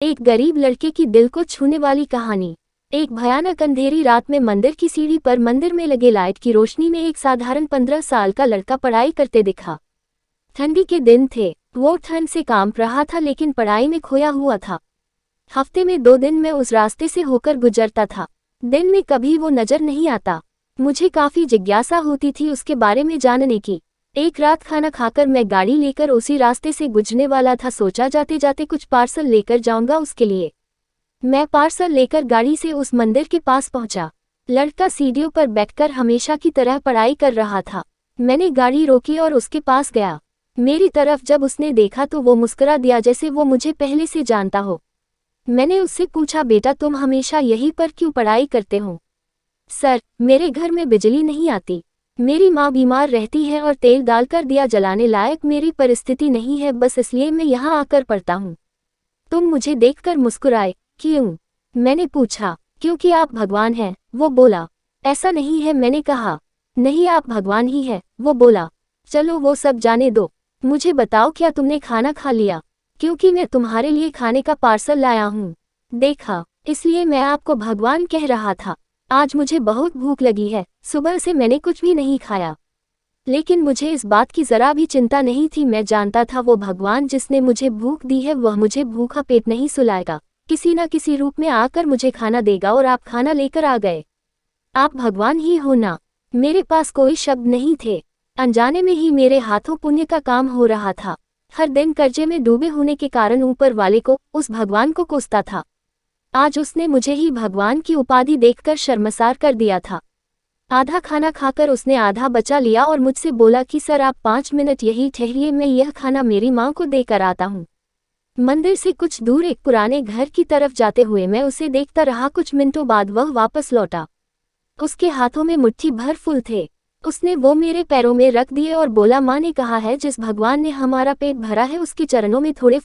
एक गरीब लड़के की दिल को छूने वाली कहानी। एक भयानक अंधेरी रात में मंदिर की सीढ़ी पर मंदिर में लगे लाइट की रोशनी में एक साधारण 15 साल का लड़का पढ़ाई करते दिखा। ठंडी के दिन थे, वो ठंड से कांप रहा था लेकिन पढ़ाई में खोया हुआ था। हफ्ते में 2 दिन मैं उस रास्ते से होकर गुजरता था। दिन में कभी वो नजर नहीं आता। मुझे काफी जिज्ञासा होती थी उसके बारे में जानने की। एक रात खाना खाकर मैं गाड़ी लेकर उसी रास्ते से गुजरने वाला था। सोचा जाते जाते कुछ पार्सल लेकर जाऊंगा उसके लिए। मैं पार्सल लेकर गाड़ी से उस मंदिर के पास पहुंचा। लड़का सीढ़ियों पर बैठकर हमेशा की तरह पढ़ाई कर रहा था। मैंने गाड़ी रोकी और उसके पास गया। मेरी तरफ जब उसने देखा तो वो मुस्कुरा दिया जैसे वो मुझे पहले से जानता हो। मैंने उससे पूछा, बेटा तुम हमेशा यहीं पर क्यों पढ़ाई करते हो? सर, मेरे घर में बिजली नहीं आती। मेरी माँ बीमार रहती है और तेल डालकर दिया जलाने लायक मेरी परिस्थिति नहीं है, बस इसलिए मैं यहाँ आकर पढ़ता हूँ। तुम मुझे देखकर मुस्कुराए, क्यों? मैंने पूछा। क्योंकि आप भगवान हैं, वो बोला। ऐसा नहीं है, मैंने कहा। नहीं, आप भगवान ही है, वो बोला। चलो वो सब जाने दो, मुझे बताओ क्या तुमने खाना खा लिया? क्योंकि मैं तुम्हारे लिए खाने का पार्सल लाया हूँ। देखा, इसलिए मैं आपको भगवान कह रहा था। आज मुझे बहुत भूख लगी है, सुबह से मैंने कुछ भी नहीं खाया। लेकिन मुझे इस बात की जरा भी चिंता नहीं थी। मैं जानता था वो भगवान जिसने मुझे भूख दी है वह मुझे भूखा पेट नहीं सुलाएगा, किसी न किसी रूप में आकर मुझे खाना देगा। और आप खाना लेकर आ गए। आप भगवान ही हो ना? मेरे पास कोई शब्द नहीं थे। अनजाने में ही मेरे हाथों पुण्य का काम हो रहा था। हर दिन कर्जे में डूबे होने के कारण ऊपर वाले को, उस भगवान को कोसता था। आज उसने मुझे ही भगवान की उपाधि देखकर शर्मसार कर दिया था। आधा खाना खाकर उसने आधा बचा लिया और मुझसे बोला कि सर आप 5 मिनट यही ठहरिए, मैं यह खाना मेरी माँ को देकर आता हूँ। मंदिर से कुछ दूर एक पुराने घर की तरफ जाते हुए मैं उसे देखता रहा। कुछ मिनटों बाद वह वापस लौटा। उसके हाथों में मुट्ठी भर फूल थे। उसने वो मेरे पैरों में रख दिए और बोला, माँ ने कहा है जिस भगवान ने हमारा पेट भरा है उसके चरणों में थोड़े